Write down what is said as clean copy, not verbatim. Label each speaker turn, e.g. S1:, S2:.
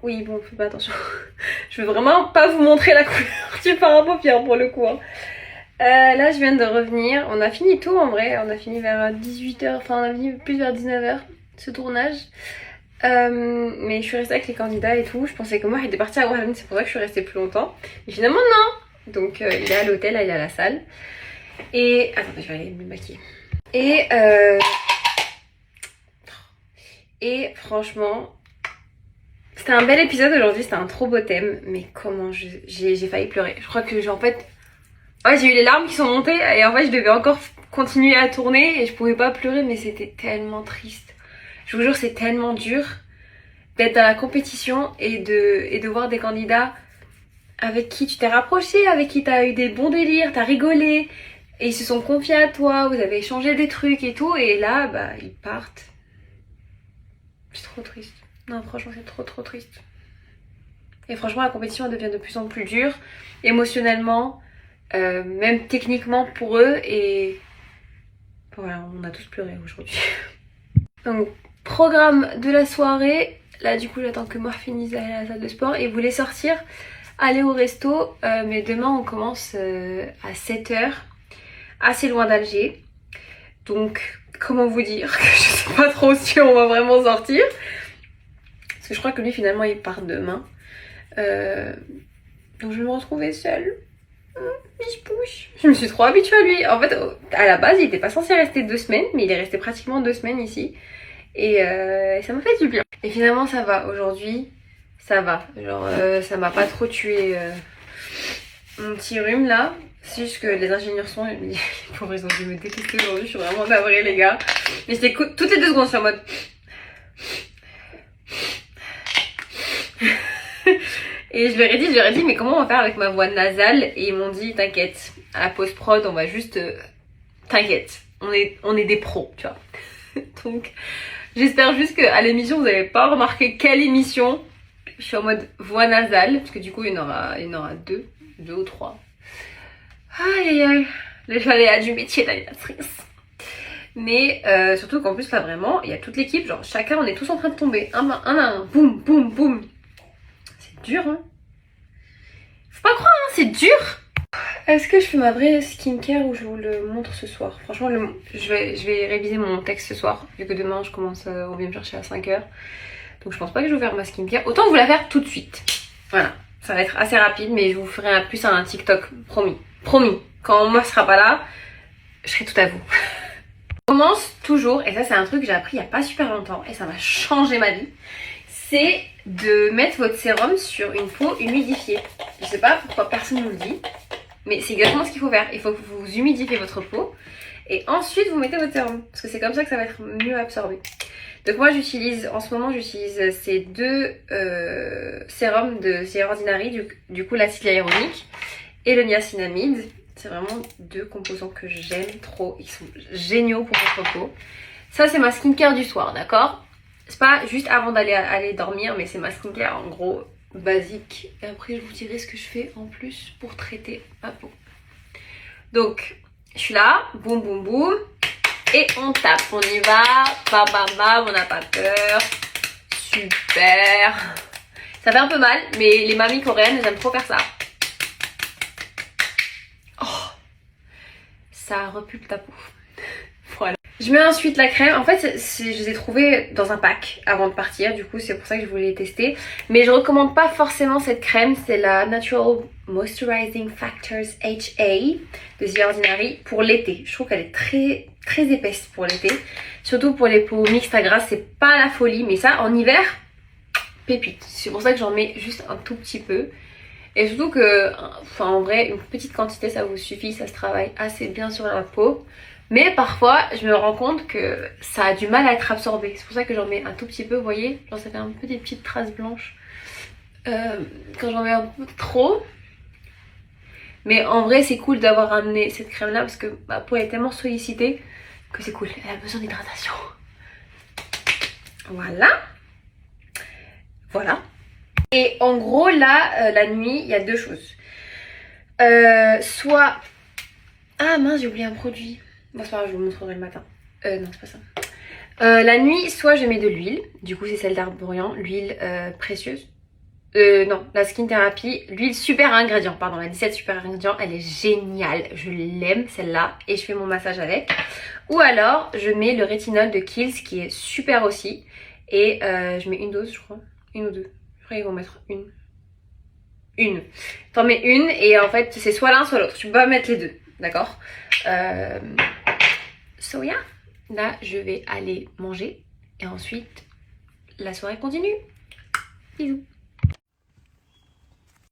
S1: Oui, bon, faites pas attention. Je veux vraiment pas vous montrer la couleur du fard à paupières pour le coup. Hein. Là, je viens de revenir. On a fini tôt en vrai. On a fini vers 18h. Enfin, on a fini plus vers 19h ce tournage. Mais je suis restée avec les candidats et tout. Je pensais que moi, il était parti à Warren. C'est pour ça que je suis restée plus longtemps. Mais finalement, non. Donc, il est à l'hôtel. Là, il est à la salle. Et... Attendez, je vais aller me maquiller. Et franchement... C'était un bel épisode aujourd'hui, c'était un trop beau thème, mais comment j'ai failli pleurer. Je crois que j'ai en fait... Ouais, j'ai eu les larmes qui sont montées et en fait je devais encore continuer à tourner et je pouvais pas pleurer, mais c'était tellement triste. Je vous jure, c'est tellement dur d'être dans la compétition et de voir des candidats avec qui tu t'es rapproché, avec qui t'as eu des bons délires, t'as rigolé et ils se sont confiés à toi, vous avez échangé des trucs et tout, et là, bah, ils partent. C'est trop triste. Non, franchement, c'est trop triste. Et franchement, la compétition elle devient de plus en plus dure, émotionnellement, même techniquement pour eux. Et voilà, on a tous pleuré aujourd'hui. Donc, programme de la soirée. Là, du coup, j'attends que moi finisse d'aller à la salle de sport et voulais sortir, aller au resto. Mais demain, on commence à 7h, assez loin d'Alger. Donc, comment vous dire que je sais pas trop si on va vraiment sortir. Parce que je crois que lui finalement il part demain. Donc je vais me retrouver seule. Biche pouche. Je me suis trop habituée à lui. En fait, à la base, il était pas censé rester 2 semaines, mais il est resté pratiquement 2 semaines ici. Et ça m'a fait du bien. Et finalement, ça va. Aujourd'hui, ça va. Genre, ça m'a pas trop tué mon petit rhume là. C'est juste que les ingénieurs sont... Les pauvres, ils ont dû me détester aujourd'hui. Je suis vraiment navrée, les gars. Mais c'était toutes les 2 secondes, je suis en mode... Et je leur ai dit, mais comment on va faire avec ma voix nasale? Et ils m'ont dit, t'inquiète, à la post-prod, on va juste... T'inquiète, on est des pros, tu vois. Donc, j'espère juste qu'à l'émission, vous n'avez pas remarqué quelle émission. Je suis en mode voix nasale, parce que du coup, il y en aura 2 ou 3. Aïe aïe aïe, les aléas du métier d'animatrice. Mais surtout qu'en plus, là, vraiment, il y a toute l'équipe, genre chacun, on est tous en train de tomber. Un à un, boum, boum, boum. Dur, hein. Faut pas croire, hein, c'est dur. Est-ce que je fais ma vraie skincare ou je vous le montre ce soir? Franchement, je vais réviser mon texte ce soir, vu que demain je commence, on vient me chercher à 5h. Donc je pense pas que je vais faire ma skincare. Autant vous la faire tout de suite. Voilà, ça va être assez rapide, mais je vous ferai plus un TikTok, promis. Promis, quand moi sera pas là, je serai tout à vous. Je commence toujours, et ça c'est un truc que j'ai appris il y a pas super longtemps, et ça m'a changé ma vie. C'est de mettre votre sérum sur une peau humidifiée. Je sais pas pourquoi personne ne nous le dit, mais c'est exactement ce qu'il faut faire. Il faut que vous humidifiez votre peau et ensuite vous mettez votre sérum, parce que c'est comme ça que ça va être mieux absorbé. Donc moi j'utilise, en ce moment j'utilise ces 2 sérums de The Ordinary, du coup l'acide hyaluronique et le niacinamide. C'est vraiment 2 composants que j'aime trop, ils sont géniaux pour votre peau. Ça c'est ma skincare du soir, d'accord? C'est pas juste avant d'aller dormir, mais c'est ma skincare en gros basique. Et après je vous dirai ce que je fais en plus pour traiter ma peau. Donc je suis là, boum boum boum. Et on tape, on y va. Bam bam bam, on n'a pas peur. Super. Ça fait un peu mal, mais les mamies coréennes, j'aime trop faire ça. Oh, ça repulpe ta peau. Voilà. Je mets ensuite la crème. En fait, je les ai trouvées dans un pack avant de partir. Du coup, c'est pour ça que je voulais les tester. Mais je recommande pas forcément cette crème. C'est la Natural Moisturizing Factors HA de The Ordinary pour l'été. Je trouve qu'elle est très épaisse pour l'été. Surtout pour les peaux mixtes à grasse, c'est pas la folie. Mais ça, en hiver, pépite. C'est pour ça que j'en mets juste un tout petit peu. Et surtout que, enfin, en vrai, une petite quantité, ça vous suffit. Ça se travaille assez bien sur la peau. Mais parfois, je me rends compte que ça a du mal à être absorbé. C'est pour ça que j'en mets un tout petit peu, vous voyez. Genre ça fait un peu des petites traces blanches quand j'en mets un peu trop. Mais en vrai, c'est cool d'avoir amené cette crème-là parce que ma peau est tellement sollicitée que c'est cool. Elle a besoin d'hydratation. Voilà. Voilà. Et en gros, là, la nuit, il y a 2 choses. Soit... Ah mince, j'ai oublié un produit. Bon, c'est pas grave, je vous montrerai le matin. Non, c'est pas ça. La nuit, soit je mets de l'huile. Du coup, c'est celle d'Arborian, l'huile précieuse. Non, la skin thérapie, l'huile super ingrédient, pardon, la 17 super ingrédients, elle est géniale, je l'aime celle-là et je fais mon massage avec. Ou alors je mets le rétinol de Kiehl's qui est super aussi et je mets une dose je crois, une ou deux, je crois qu'ils vont mettre une. T'en mets une et en fait c'est soit l'un soit l'autre, tu peux pas mettre les deux, d'accord. So yeah, là je vais aller manger et ensuite la soirée continue. Bisous.